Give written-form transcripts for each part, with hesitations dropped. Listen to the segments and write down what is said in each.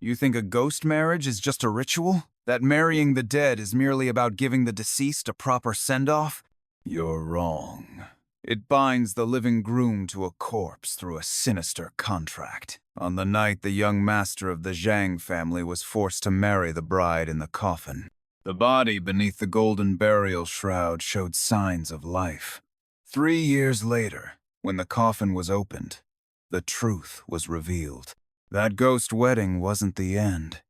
You think a ghost marriage is just a ritual? That marrying the dead is merely about giving the deceased a proper send-off? You're wrong. It binds the living groom to a corpse through a sinister contract. On the night the young master of the Zhang family was forced to marry the bride in the coffin, the body beneath the golden burial shroud showed signs of life. 3 years later, when the coffin was opened, the truth was revealed. That ghost wedding wasn't the end.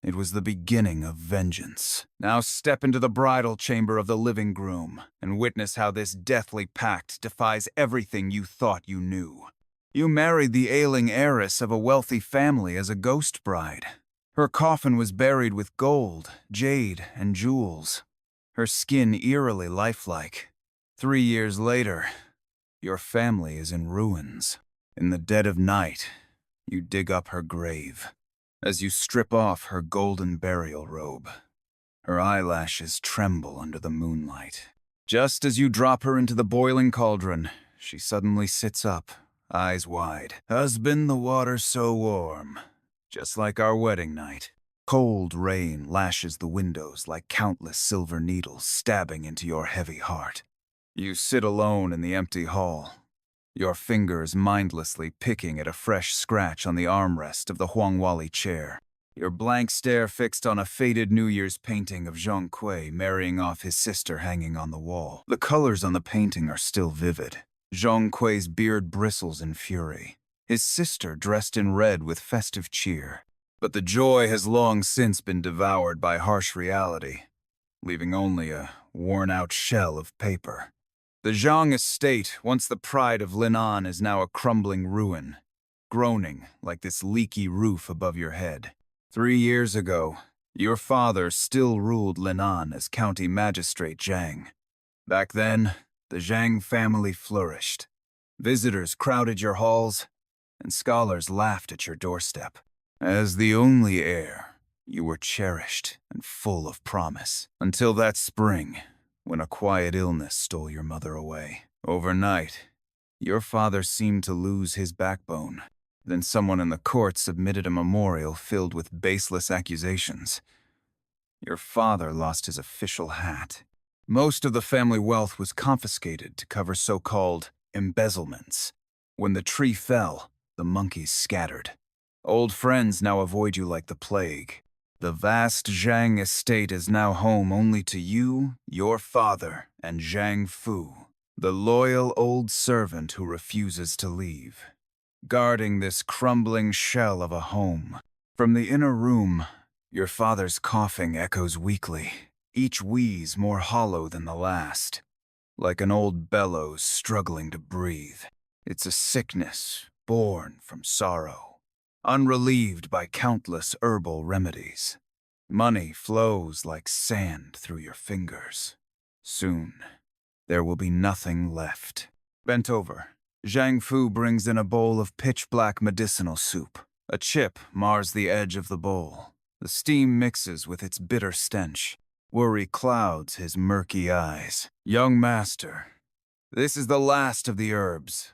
It was the beginning of vengeance. Now step into the bridal chamber of the living groom and witness how this deathly pact defies everything you thought you knew. You married the ailing heiress of a wealthy family as a ghost bride. Her coffin was buried with gold, jade, and jewels. Her skin eerily lifelike. 3 years later, your family is in ruins. In the dead of night, you dig up her grave. As you strip off her golden burial robe, her eyelashes tremble under the moonlight. Just as you drop her into the boiling cauldron, she suddenly sits up, eyes wide. Husband, the water's so warm, just like our wedding night. Cold rain lashes the windows like countless silver needles stabbing into your heavy heart. You sit alone in the empty hall, your fingers mindlessly picking at a fresh scratch on the armrest of the Huangwali chair. Your blank stare fixed on a faded New Year's painting of Zhang Kui marrying off his sister hanging on the wall. The colors on the painting are still vivid. Zhang Kui's beard bristles in fury, his sister dressed in red with festive cheer. But the joy has long since been devoured by harsh reality, leaving only a worn-out shell of paper. The Zhang estate, once the pride of Linan, is now a crumbling ruin, groaning like this leaky roof above your head. 3 years ago, your father still ruled Linan as county magistrate Zhang. Back then, the Zhang family flourished. Visitors crowded your halls, and scholars laughed at your doorstep. As the only heir, you were cherished and full of promise, until that spring, when a quiet illness stole your mother away. Overnight, your father seemed to lose his backbone. Then someone in the court submitted a memorial filled with baseless accusations. Your father lost his official hat. Most of the family wealth was confiscated to cover so-called embezzlements. When the tree fell, the monkeys scattered. Old friends now avoid you like the plague. The vast Zhang estate is now home only to you, your father, and Zhang Fu, the loyal old servant who refuses to leave. Guarding this crumbling shell of a home. From the inner room, your father's coughing echoes weakly, each wheeze more hollow than the last, like an old bellows struggling to breathe. It's a sickness born from sorrow, unrelieved by countless herbal remedies. Money flows like sand through your fingers. Soon, there will be nothing left. Bent over, Zhang Fu brings in a bowl of pitch-black medicinal soup. A chip mars the edge of the bowl. The steam mixes with its bitter stench. Worry clouds his murky eyes. Young master, this is the last of the herbs.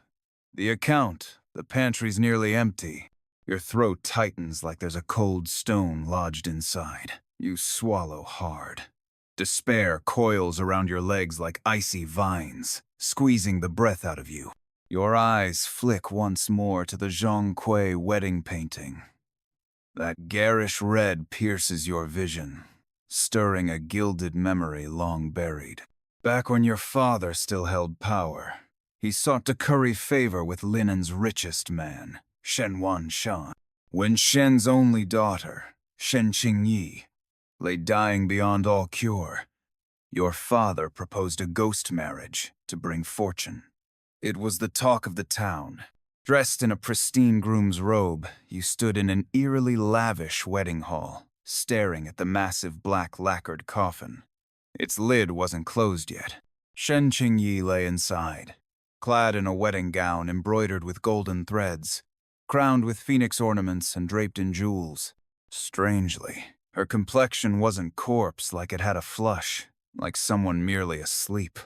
The pantry's nearly empty. Your throat tightens like there's a cold stone lodged inside. You swallow hard. Despair coils around your legs like icy vines, squeezing the breath out of you. Your eyes flick once more to the Zhang Kui wedding painting. That garish red pierces your vision, stirring a gilded memory long buried. Back when your father still held power, he sought to curry favor with Linan's richest man, Shen Wanshan. When Shen's only daughter, Shen Qingyi, lay dying beyond all cure, your father proposed a ghost marriage to bring fortune. It was the talk of the town. Dressed in a pristine groom's robe, you stood in an eerily lavish wedding hall, staring at the massive black lacquered coffin. Its lid wasn't closed yet. Shen Qingyi lay inside, clad in a wedding gown embroidered with golden threads, crowned with phoenix ornaments and draped in jewels. Strangely, her complexion wasn't corpse like it had a flush, like someone merely asleep.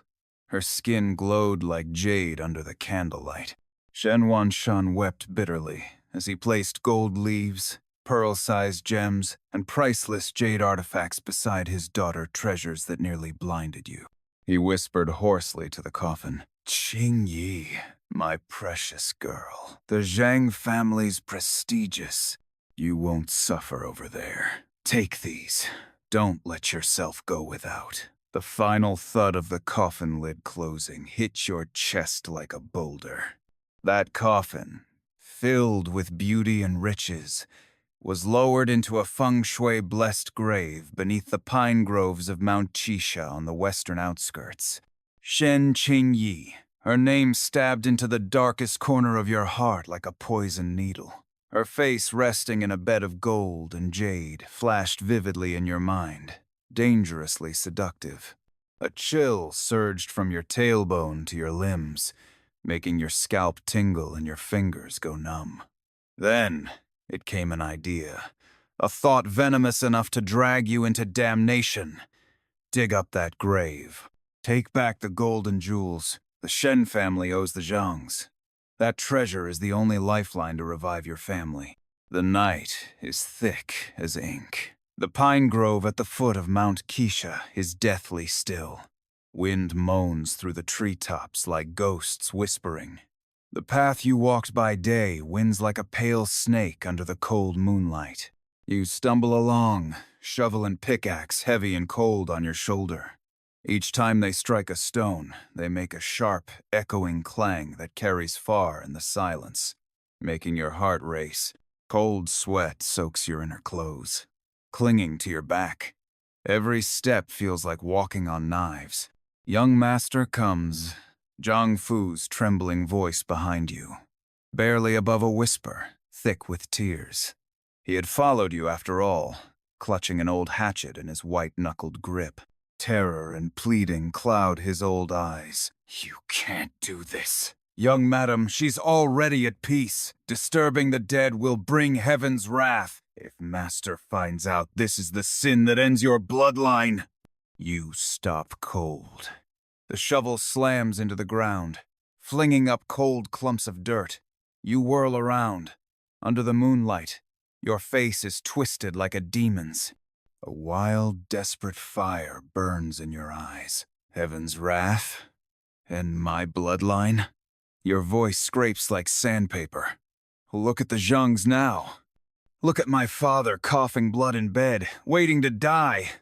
Her skin glowed like jade under the candlelight. Shen Wanshan wept bitterly as he placed gold leaves, pearl-sized gems, and priceless jade artifacts beside his daughter treasures that nearly blinded you. He whispered hoarsely to the coffin, "Qing Yi, my precious girl. The Zhang family's prestigious. You won't suffer over there. Take these. Don't let yourself go without." The final thud of the coffin lid closing hit your chest like a boulder. That coffin, filled with beauty and riches, was lowered into a feng shui-blessed grave beneath the pine groves of Mount Chisha on the western outskirts. Shen Qingyi, her name stabbed into the darkest corner of your heart like a poisoned needle. Her face resting in a bed of gold and jade flashed vividly in your mind, dangerously seductive. A chill surged from your tailbone to your limbs, making your scalp tingle and your fingers go numb. Then it came an idea, a thought venomous enough to drag you into damnation. Dig up that grave. Take back the gold and jewels. The Shen family owes the Zhangs. That treasure is the only lifeline to revive your family. The night is thick as ink. The pine grove at the foot of Mount Kisha is deathly still. Wind moans through the treetops like ghosts whispering. The path you walked by day winds like a pale snake under the cold moonlight. You stumble along, shovel and pickaxe heavy and cold on your shoulder. Each time they strike a stone, they make a sharp, echoing clang that carries far in the silence, making your heart race. Cold sweat soaks your inner clothes, clinging to your back. Every step feels like walking on knives. Young master comes, Zhang Fu's trembling voice behind you, barely above a whisper, thick with tears. He had followed you after all, clutching an old hatchet in his white-knuckled grip. Terror and pleading cloud his old eyes. "You can't do this. Young madam, she's already at peace. Disturbing the dead will bring heaven's wrath. If master finds out this is the sin that ends your bloodline." You stop cold. The shovel slams into the ground, flinging up cold clumps of dirt. You whirl around. Under the moonlight, your face is twisted like a demon's. A wild, desperate fire burns in your eyes. Heaven's wrath? And my bloodline? Your voice scrapes like sandpaper. Look at the Zhangs now. Look at my father coughing blood in bed, waiting to die.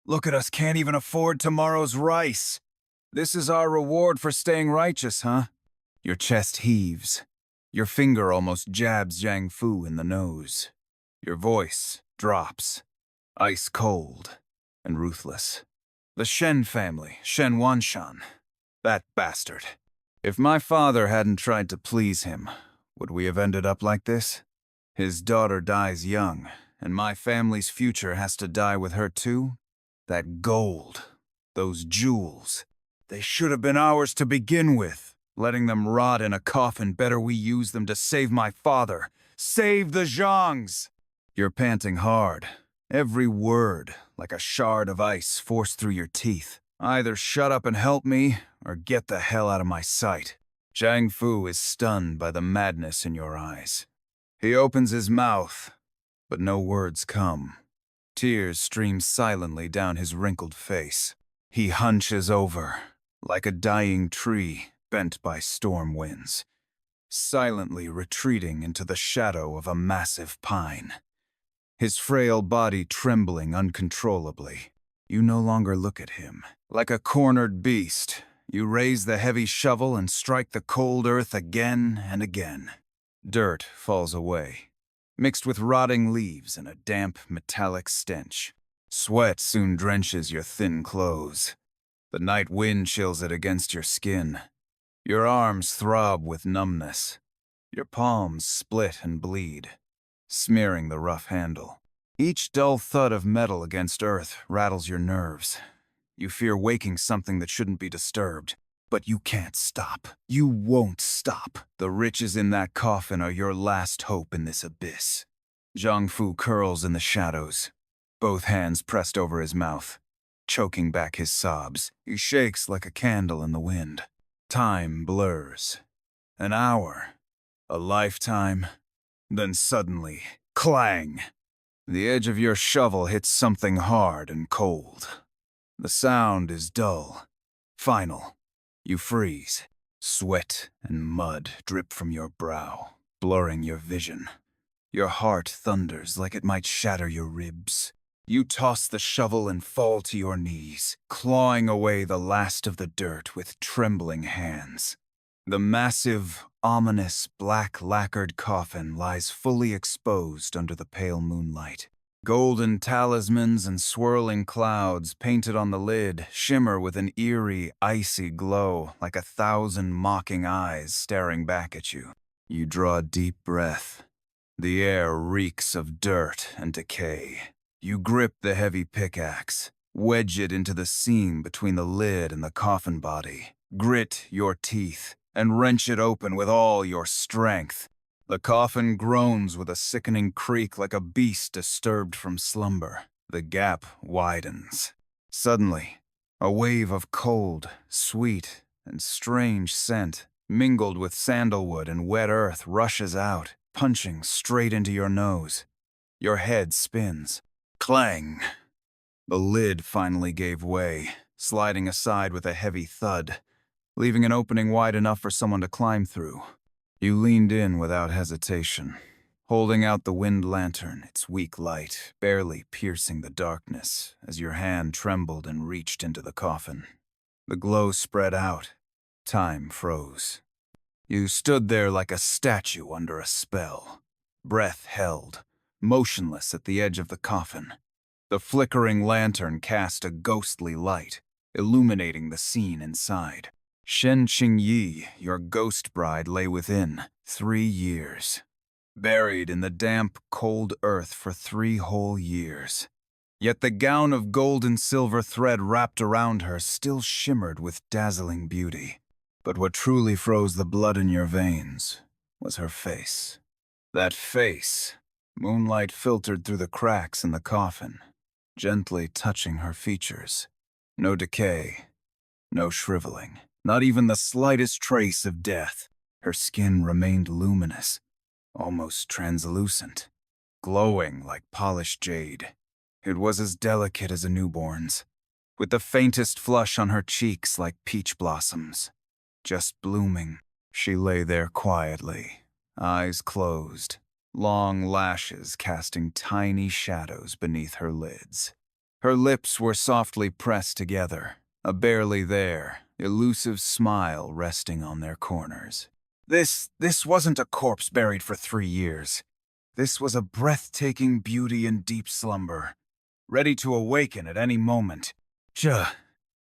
Look at us can't even afford tomorrow's rice. This is our reward for staying righteous, huh? Your chest heaves. Your finger almost jabs Zhang Fu in the nose. Your voice drops. Ice cold and ruthless. The Shen family, Shen Wanshan. That bastard. If my father hadn't tried to please him, would we have ended up like this? His daughter dies young, and my family's future has to die with her too? That gold, those jewels, they should have been ours to begin with. Letting them rot in a coffin, better we use them to save my father. Save the Zhangs! You're panting hard. Every word, like a shard of ice forced through your teeth. Either shut up and help me, or get the hell out of my sight. Zhang Fu is stunned by the madness in your eyes. He opens his mouth, but no words come. Tears stream silently down his wrinkled face. He hunches over, like a dying tree bent by storm winds, silently retreating into the shadow of a massive pine. His frail body trembling uncontrollably. You no longer look at him. Like a cornered beast, you raise the heavy shovel and strike the cold earth again and again. Dirt falls away, mixed with rotting leaves and a damp, metallic stench. Sweat soon drenches your thin clothes. The night wind chills it against your skin. Your arms throb with numbness. Your palms split and bleed, smearing the rough handle. Each dull thud of metal against earth rattles your nerves. You fear waking something that shouldn't be disturbed. But you can't stop. You won't stop. The riches in that coffin are your last hope in this abyss. Zhang Fu curls in the shadows, both hands pressed over his mouth, choking back his sobs. He shakes like a candle in the wind. Time blurs. An hour. A lifetime. Then suddenly, Clang! The edge of your shovel hits something hard and cold. The sound is dull, final. You freeze. Sweat and mud drip from your brow, blurring your vision. Your heart thunders like it might shatter your ribs. You toss the shovel and fall to your knees, clawing away the last of the dirt with trembling hands. The massive, ominous, black lacquered coffin lies fully exposed under the pale moonlight. Golden talismans and swirling clouds painted on the lid shimmer with an eerie, icy glow like 1,000 mocking eyes staring back at you. You draw a deep breath. The air reeks of dirt and decay. You grip the heavy pickaxe, wedge it into the seam between the lid and the coffin body, grit your teeth, and wrench it open with all your strength. The coffin groans with a sickening creak like a beast disturbed from slumber. The gap widens. Suddenly, a wave of cold, sweet, and strange scent, mingled with sandalwood and wet earth, rushes out, punching straight into your nose. Your head spins. Clang! The lid finally gave way, sliding aside with a heavy thud, leaving an opening wide enough for someone to climb through. You leaned in without hesitation, holding out the wind lantern, its weak light barely piercing the darkness as your hand trembled and reached into the coffin. The glow spread out. Time froze. You stood there like a statue under a spell, breath held, motionless at the edge of the coffin. The flickering lantern cast a ghostly light, illuminating the scene inside. Shen Qingyi, your ghost bride, lay within, 3 years. Buried in the damp, cold earth for 3 whole years. Yet the gown of gold and silver thread wrapped around her still shimmered with dazzling beauty. But what truly froze the blood in your veins was her face. That face, moonlight filtered through the cracks in the coffin, gently touching her features. No decay, no shriveling. Not even the slightest trace of death. Her skin remained luminous, almost translucent, glowing like polished jade. It was as delicate as a newborn's, with the faintest flush on her cheeks like peach blossoms. Just blooming, she lay there quietly, eyes closed, long lashes casting tiny shadows beneath her lids. Her lips were softly pressed together, a barely there, elusive smile resting on their corners. This wasn't a corpse buried for 3 years. This was a breathtaking beauty in deep slumber, ready to awaken at any moment.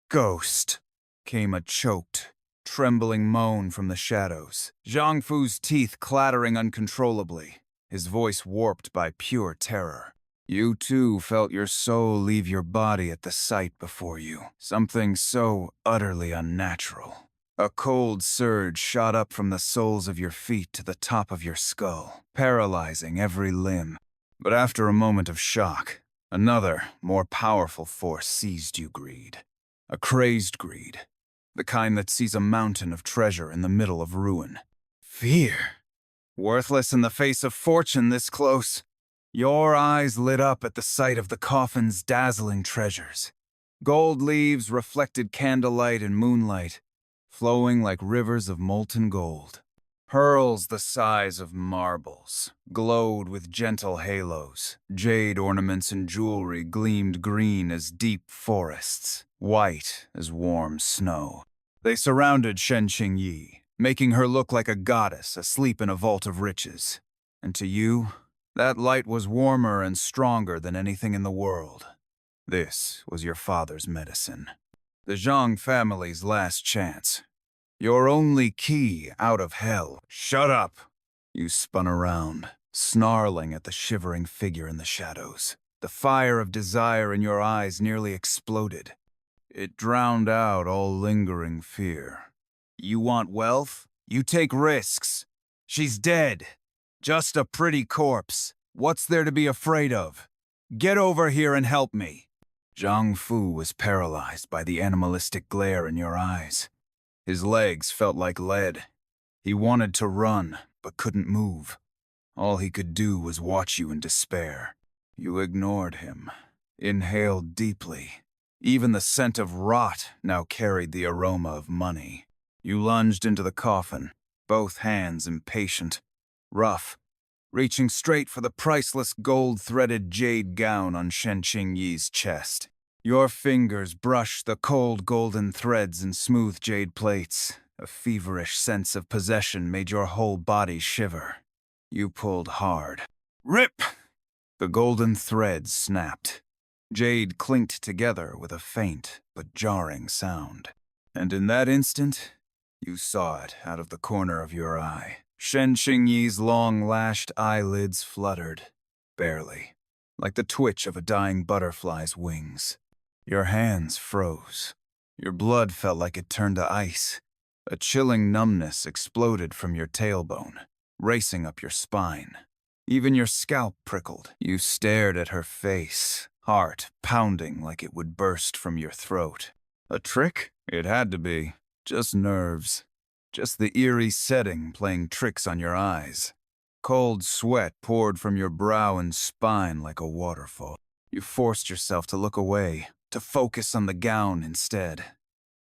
Ghost, came a choked, trembling moan from the shadows. Zhang Fu's teeth clattering uncontrollably, his voice warped by pure terror. You too felt your soul leave your body at the sight before you. Something so utterly unnatural. A cold surge shot up from the soles of your feet to the top of your skull, paralyzing every limb. But after a moment of shock, another, more powerful force seized you, greed. A crazed greed. The kind that sees a mountain of treasure in the middle of ruin. Fear. Worthless in the face of fortune this close. Your eyes lit up at the sight of the coffin's dazzling treasures. Gold leaves reflected candlelight and moonlight, flowing like rivers of molten gold. Pearls the size of marbles glowed with gentle halos. Jade ornaments and jewelry gleamed green as deep forests, white as warm snow. They surrounded Shen Qingyi, making her look like a goddess asleep in a vault of riches. And to you, that light was warmer and stronger than anything in the world. This was your father's medicine. The Zhang family's last chance. Your only key out of hell. Shut up! You spun around, snarling at the shivering figure in the shadows. The fire of desire in your eyes nearly exploded. It drowned out all lingering fear. You want wealth? You take risks. She's dead. Just a pretty corpse. What's there to be afraid of? Get over here and help me. Zhang Fu was paralyzed by the animalistic glare in your eyes. His legs felt like lead. He wanted to run, but couldn't move. All he could do was watch you in despair. You ignored him, inhaled deeply. Even the scent of rot now carried the aroma of money. You lunged into the coffin, both hands impatient, rough, reaching straight for the priceless gold-threaded jade gown on Shen Qingyi's chest. Your fingers brushed the cold golden threads and smooth jade plates. A feverish sense of possession made your whole body shiver. You pulled hard. Rip! The golden threads snapped. Jade clinked together with a faint but jarring sound. And in that instant, you saw it out of the corner of your eye. Shen Qingyi's long-lashed eyelids fluttered, barely, like the twitch of a dying butterfly's wings. Your hands froze. Your blood felt like it turned to ice. A chilling numbness exploded from your tailbone, racing up your spine. Even your scalp prickled. You stared at her face, heart pounding like it would burst from your throat. A trick? It had to be. Just nerves. Just the eerie setting playing tricks on your eyes. Cold sweat poured from your brow and spine like a waterfall. You forced yourself to look away, to focus on the gown instead.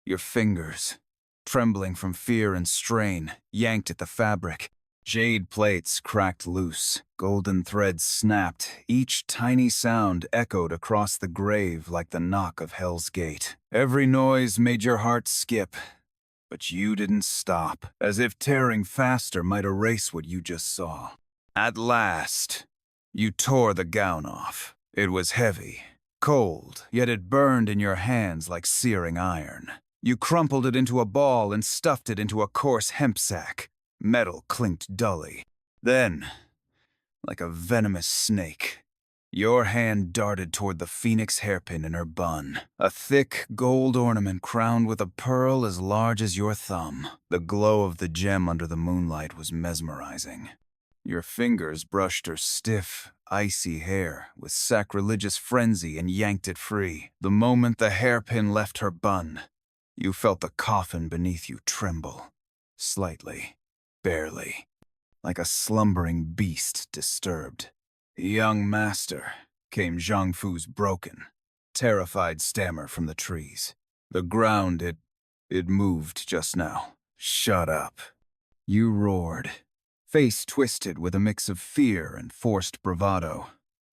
Your fingers, trembling from fear and strain, yanked at the fabric. Jade plates cracked loose. Golden threads snapped. Each tiny sound echoed across the grave like the knock of Hell's Gate. Every noise made your heart skip. But you didn't stop, as if tearing faster might erase what you just saw. At last, you tore the gown off. It was heavy, cold, yet it burned in your hands like searing iron. You crumpled it into a ball and stuffed it into a coarse hemp sack. Metal clinked dully. Then, like a venomous snake, your hand darted toward the phoenix hairpin in her bun, a thick gold ornament crowned with a pearl as large as your thumb. The glow of the gem under the moonlight was mesmerizing. Your fingers brushed her stiff, icy hair with sacrilegious frenzy and yanked it free. The moment the hairpin left her bun, you felt the coffin beneath you tremble, slightly, barely, like a slumbering beast disturbed. "Young master," came Zhang Fu's broken, terrified stammer from the trees. "The ground, it moved just now. Shut up." You roared, face twisted with a mix of fear and forced bravado,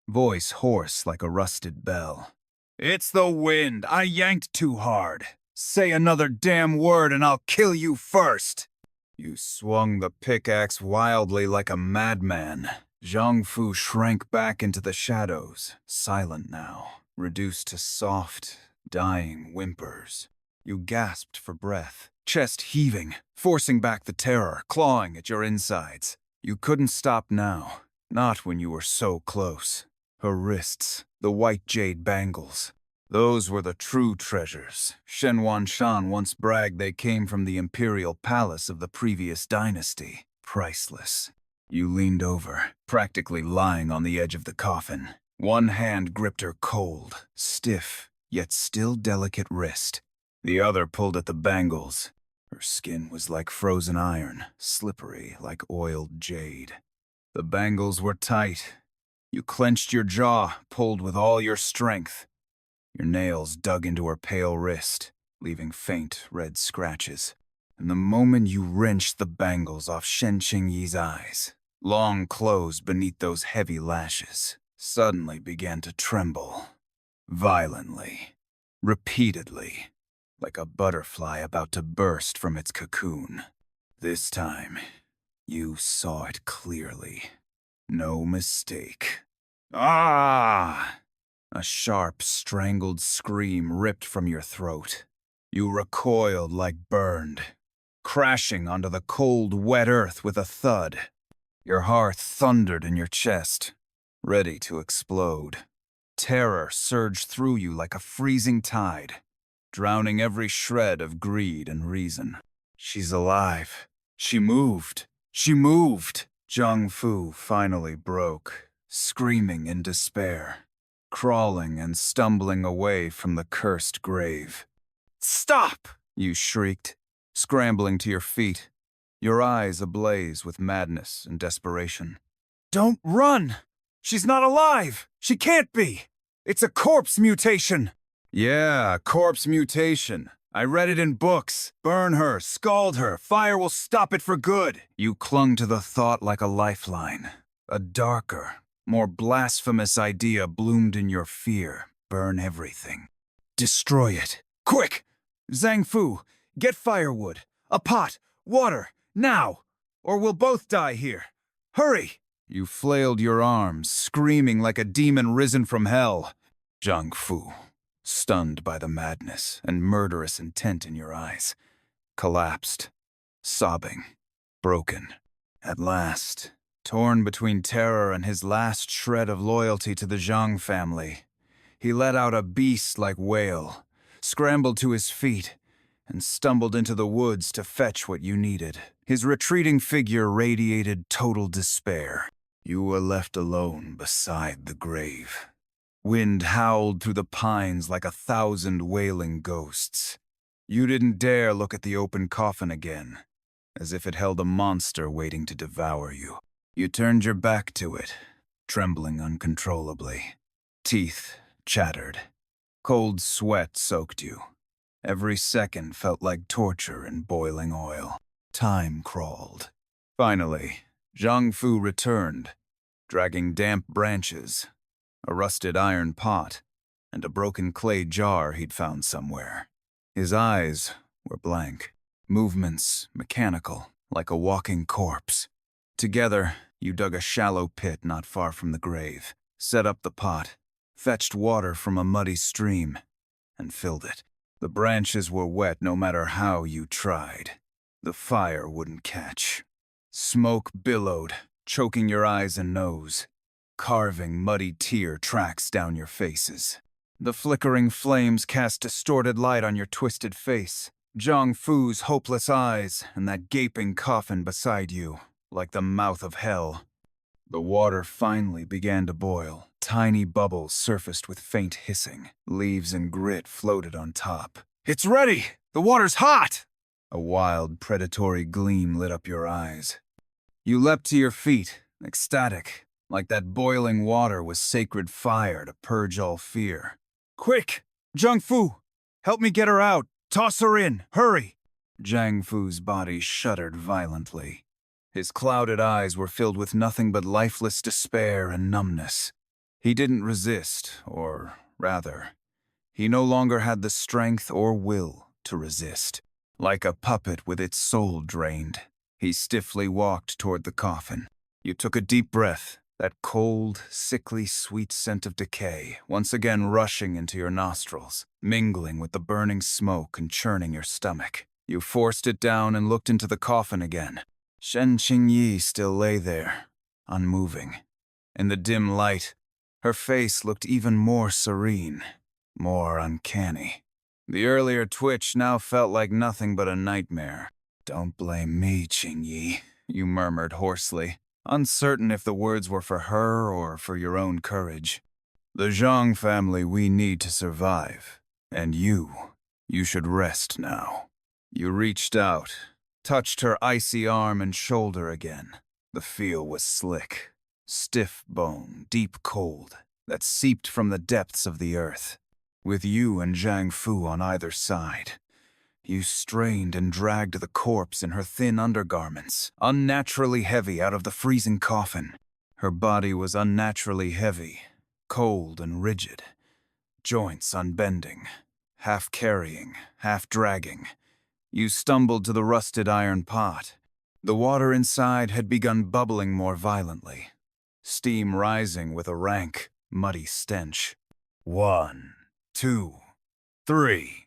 voice hoarse like a rusted bell. "It's the wind. I yanked too hard. Say another damn word and I'll kill you first." You swung the pickaxe wildly like a madman. Zhang Fu shrank back into the shadows, silent now, reduced to soft, dying whimpers. You gasped for breath, chest heaving, forcing back the terror, clawing at your insides. You couldn't stop now, not when you were so close. Her wrists, the white jade bangles, those were the true treasures. Shen Wanshan once bragged they came from the imperial palace of the previous dynasty. Priceless. You leaned over, practically lying on the edge of the coffin. One hand gripped her cold, stiff, yet still delicate wrist. The other pulled at the bangles. Her skin was like frozen iron, slippery like oiled jade. The bangles were tight. You clenched your jaw, pulled with all your strength. Your nails dug into her pale wrist, leaving faint red scratches. And the moment you wrenched the bangles off Shen Qingyi's eyes, long closed beneath those heavy lashes, suddenly began to tremble. Violently. Repeatedly. Like a butterfly about to burst from its cocoon. This time, you saw it clearly. No mistake. Ah! A sharp, strangled scream ripped from your throat. You recoiled like burned, crashing onto the cold, wet earth with a thud. Your heart thundered in your chest, ready to explode. Terror surged through you like a freezing tide, drowning every shred of greed and reason. She's alive. She moved. She moved. Zhang Fu finally broke, screaming in despair, crawling and stumbling away from the cursed grave. "Stop!" you shrieked, scrambling to your feet, your eyes ablaze with madness and desperation. Don't run! She's not alive! She can't be! It's a corpse mutation! Yeah, corpse mutation. I read it in books. Burn her, scald her, fire will stop it for good. You clung to the thought like a lifeline. A darker, more blasphemous idea bloomed in your fear. Burn everything. Destroy it. Quick! Zhang Fu, get firewood, a pot, water, now! Or we'll both die here. Hurry! You flailed your arms, screaming like a demon risen from hell. Zhang Fu, stunned by the madness and murderous intent in your eyes, collapsed, sobbing, broken. At last, torn between terror and his last shred of loyalty to the Zhang family, he let out a beast-like wail, scrambled to his feet, and stumbled into the woods to fetch what you needed. His retreating figure radiated total despair. You were left alone beside the grave. Wind howled through the pines like 1,000 wailing ghosts. You didn't dare look at the open coffin again, as if it held a monster waiting to devour you. You turned your back to it, trembling uncontrollably. Teeth chattered. Cold sweat soaked you. Every second felt like torture in boiling oil. Time crawled. Finally, Zhang Fu returned, dragging damp branches, a rusted iron pot, and a broken clay jar he'd found somewhere. His eyes were blank, movements mechanical, like a walking corpse. Together, you dug a shallow pit not far from the grave, set up the pot, fetched water from a muddy stream, and filled it. The branches were wet no matter how you tried. The fire wouldn't catch. Smoke billowed, choking your eyes and nose, carving muddy tear tracks down your faces. The flickering flames cast distorted light on your twisted face, Zhang Fu's hopeless eyes, and that gaping coffin beside you, like the mouth of hell. The water finally began to boil. Tiny bubbles surfaced with faint hissing. Leaves and grit floated on top. It's ready! The water's hot! A wild, predatory gleam lit up your eyes. You leapt to your feet, ecstatic, like that boiling water was sacred fire to purge all fear. Quick! Zhang Fu! Help me get her out! Toss her in! Hurry! Zhang Fu's body shuddered violently. His clouded eyes were filled with nothing but lifeless despair and numbness. He didn't resist, or rather, he no longer had the strength or will to resist. Like a puppet with its soul drained, he stiffly walked toward the coffin. You took a deep breath, that cold, sickly sweet scent of decay once again rushing into your nostrils, mingling with the burning smoke and churning your stomach. You forced it down and looked into the coffin again. Shen Qingyi still lay there, unmoving. In the dim light, her face looked even more serene, more uncanny. The earlier twitch now felt like nothing but a nightmare. Don't blame me, Qingyi, you murmured hoarsely, uncertain if the words were for her or for your own courage. The Zhang family we need to survive, and you should rest now. You reached out, touched her icy arm and shoulder again. The feel was slick, stiff bone, deep cold, that seeped from the depths of the earth. With you and Zhang Fu on either side, you strained and dragged the corpse in her thin undergarments, unnaturally heavy out of the freezing coffin. Her body was unnaturally heavy, cold and rigid, joints unbending, half carrying, half dragging. You stumbled to the rusted iron pot. The water inside had begun bubbling more violently, steam rising with a rank, muddy stench. 1, 2, 3.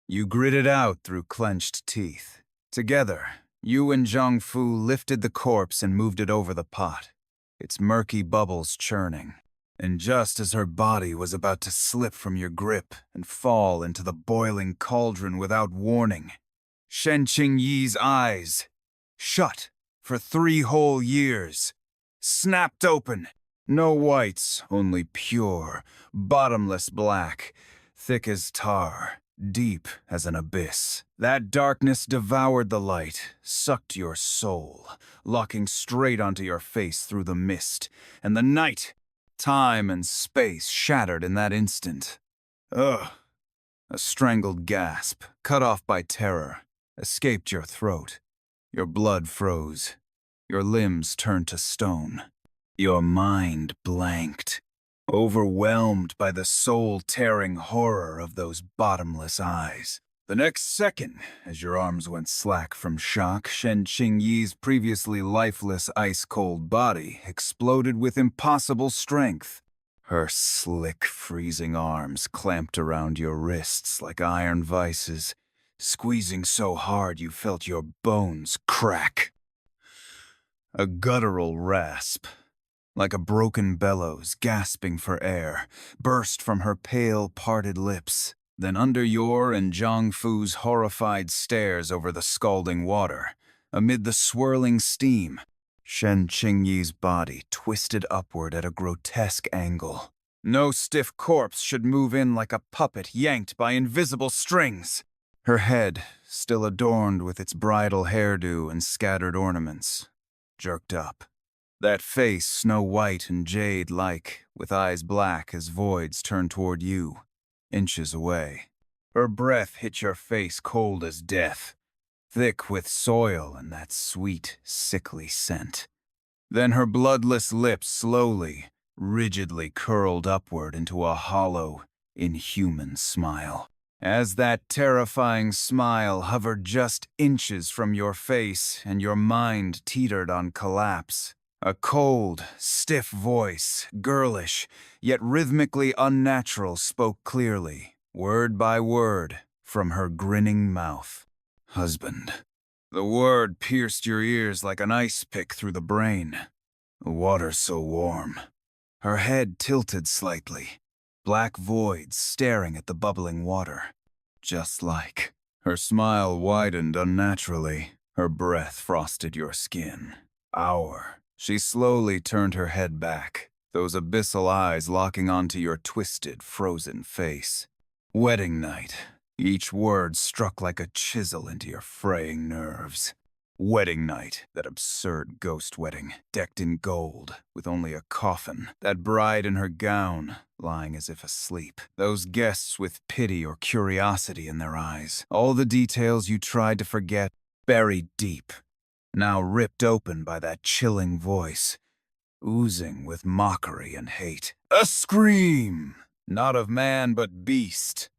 You gritted out through clenched teeth. Together, you and Zhang Fu lifted the corpse and moved it over the pot, its murky bubbles churning. And just as her body was about to slip from your grip and fall into the boiling cauldron without warning, Shen Qingyi's eyes, shut for 3 whole years, snapped open. No whites, only pure, bottomless black, thick as tar. deep as an abyss. That darkness devoured the light, sucked your soul, locking straight onto your face through the mist, and the night, time and space shattered in that instant. Ugh. A strangled gasp, cut off by terror, escaped your throat. Your blood froze. Your limbs turned to stone. Your mind blanked, overwhelmed by the soul-tearing horror of those bottomless eyes. The next second, as your arms went slack from shock, Shen Qingyi's previously lifeless, ice-cold body exploded with impossible strength. Her slick, freezing arms clamped around your wrists like iron vices, squeezing so hard you felt your bones crack. A guttural rasp, like a broken bellows gasping for air, burst from her pale, parted lips. Then under your and Zhang Fu's horrified stares over the scalding water, amid the swirling steam, Shen Qingyi's body twisted upward at a grotesque angle. No stiff corpse should move in like a puppet yanked by invisible strings. Her head, still adorned with its bridal hairdo and scattered ornaments, jerked up. That face snow-white and jade-like, with eyes black as voids turned toward you, inches away. Her breath hit your face cold as death, thick with soil and that sweet, sickly scent. Then her bloodless lips slowly, rigidly curled upward into a hollow, inhuman smile. As that terrifying smile hovered just inches from your face and your mind teetered on collapse, a cold, stiff voice, girlish, yet rhythmically unnatural, spoke clearly, word by word, from her grinning mouth. Husband. The word pierced your ears like an ice pick through the brain. The water so warm. Her head tilted slightly, black voids staring at the bubbling water. Just like. Her smile widened unnaturally. Her breath frosted your skin. She slowly turned her head back, those abyssal eyes locking onto your twisted, frozen face. Wedding night. Each word struck like a chisel into your fraying nerves. Wedding night, that absurd ghost wedding, decked in gold, with only a coffin, that bride in her gown, lying as if asleep, those guests with pity or curiosity in their eyes, all the details you tried to forget, buried deep, now ripped open by that chilling voice, oozing with mockery and hate. A scream! Not of man but beast.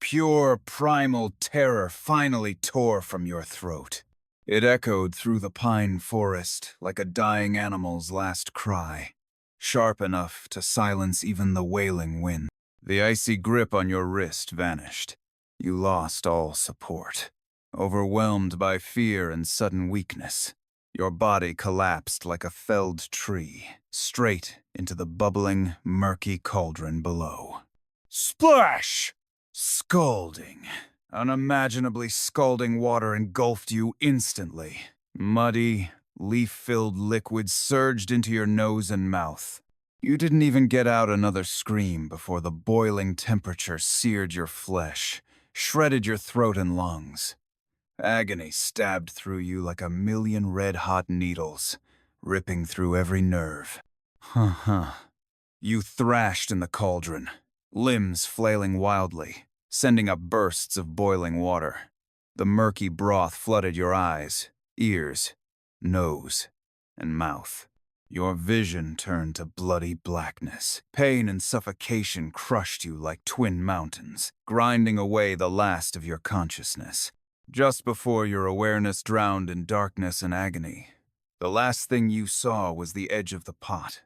Pure primal terror finally tore from your throat. It echoed through the pine forest like a dying animal's last cry, sharp enough to silence even the wailing wind. The icy grip on your wrist vanished. You lost all support. Overwhelmed by fear and sudden weakness, your body collapsed like a felled tree, straight into the bubbling, murky cauldron below. Splash! Scalding. Unimaginably scalding water engulfed you instantly. Muddy, leaf-filled liquid surged into your nose and mouth. You didn't even get out another scream before the boiling temperature seared your flesh, shredded your throat and lungs. Agony stabbed through you like a million red-hot needles, ripping through every nerve. You thrashed in the cauldron, limbs flailing wildly, sending up bursts of boiling water. The murky broth flooded your eyes, ears, nose, and mouth. Your vision turned to bloody blackness. Pain and suffocation crushed you like twin mountains, grinding away the last of your consciousness. Just before your awareness drowned in darkness and agony, the last thing you saw was the edge of the pot.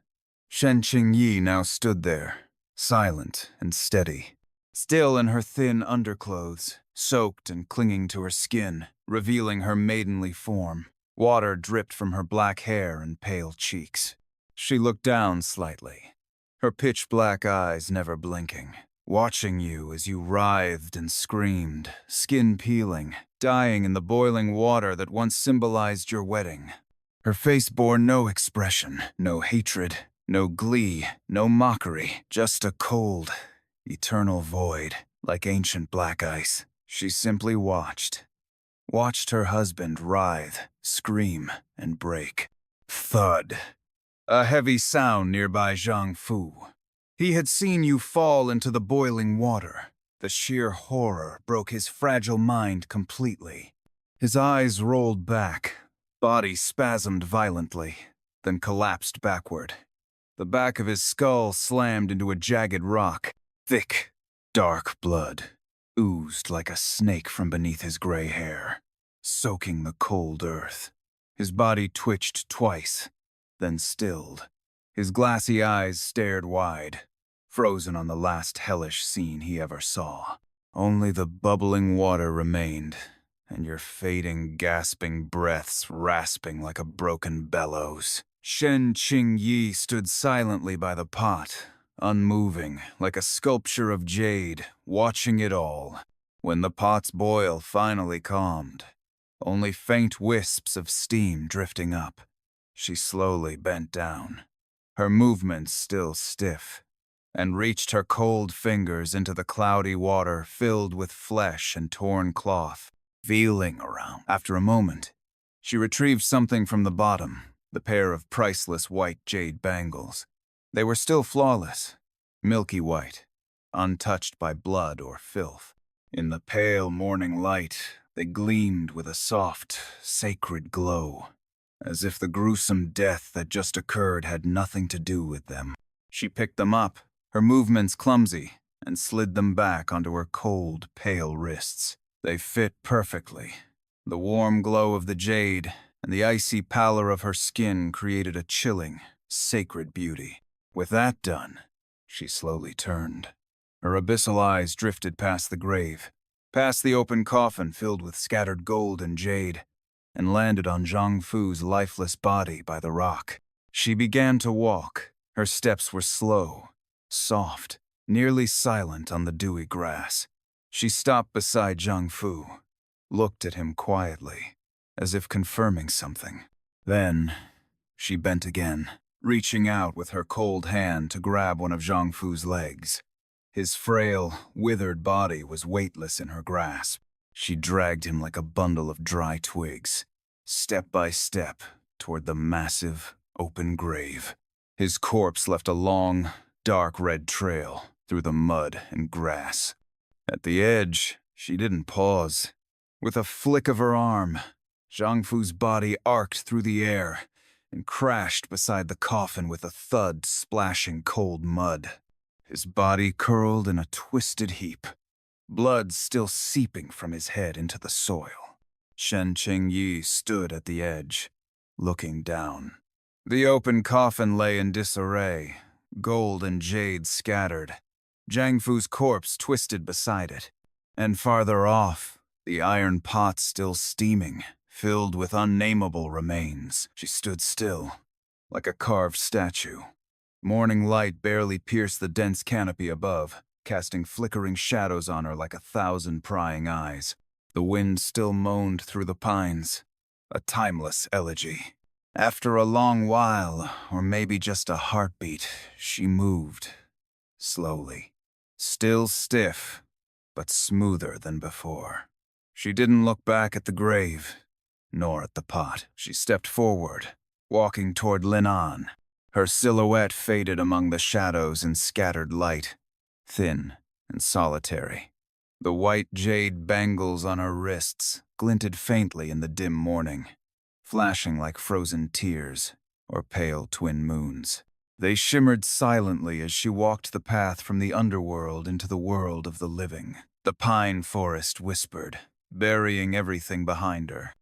Shen Qingyi now stood there, silent and steady, still in her thin underclothes, soaked and clinging to her skin, revealing her maidenly form. Water dripped from her black hair and pale cheeks. She looked down slightly, her pitch-black eyes never blinking, watching you as you writhed and screamed, skin peeling, dying in the boiling water that once symbolized your wedding. Her face bore no expression, no hatred, no glee, no mockery, just a cold, eternal void, like ancient black ice. She simply watched her husband writhe, scream, and break. Thud. A heavy sound nearby Zhang Fu. He had seen you fall into the boiling water. The sheer horror broke his fragile mind completely. His eyes rolled back, body spasmed violently, then collapsed backward. The back of his skull slammed into a jagged rock. Thick, dark blood oozed like a snake from beneath his gray hair, soaking the cold earth. His body twitched twice, then stilled. His glassy eyes stared wide, frozen on the last hellish scene he ever saw. Only the bubbling water remained, and your fading, gasping breaths rasping like a broken bellows. Shen Qingyi stood silently by the pot, unmoving, like a sculpture of jade, watching it all. When the pot's boil finally calmed, only faint wisps of steam drifting up, she slowly bent down, her movements still stiff, and reached her cold fingers into the cloudy water filled with flesh and torn cloth, feeling around. After a moment, she retrieved something from the bottom, the pair of priceless white jade bangles. They were still flawless, milky white, untouched by blood or filth. In the pale morning light, they gleamed with a soft, sacred glow, as if the gruesome death that just occurred had nothing to do with them. She picked them up, her movements clumsy, and slid them back onto her cold, pale wrists. They fit perfectly. The warm glow of the jade and the icy pallor of her skin created a chilling, sacred beauty. With that done, she slowly turned. Her abyssal eyes drifted past the grave, past the open coffin filled with scattered gold and jade, and landed on Zhang Fu's lifeless body by the rock. She began to walk. Her steps were slow, soft, nearly silent on the dewy grass. She stopped beside Zhang Fu, looked at him quietly, as if confirming something. Then, she bent again, reaching out with her cold hand to grab one of Zhang Fu's legs. His frail, withered body was weightless in her grasp. She dragged him like a bundle of dry twigs, step by step, toward the massive, open grave. His corpse left a long, dark red trail through the mud and grass. At the edge, she didn't pause. With a flick of her arm, Zhang Fu's body arced through the air and crashed beside the coffin with a thud splashing cold mud. His body curled in a twisted heap, blood still seeping from his head into the soil. Shen Qingyi stood at the edge, looking down. The open coffin lay in disarray, gold and jade scattered, Zhang Fu's corpse twisted beside it, and farther off, the iron pot still steaming, filled with unnameable remains. She stood still, like a carved statue. Morning light barely pierced the dense canopy above, casting flickering shadows on her like 1,000 prying eyes. The wind still moaned through the pines, a timeless elegy. After a long while, or maybe just a heartbeat, she moved, slowly. Still stiff, but smoother than before. She didn't look back at the grave, nor at the pot. She stepped forward, walking toward Linan. Her silhouette faded among the shadows and scattered light, thin and solitary. The white jade bangles on her wrists glinted faintly in the dim morning, flashing like frozen tears or pale twin moons. They shimmered silently as she walked the path from the underworld into the world of the living. The pine forest whispered, burying everything behind her.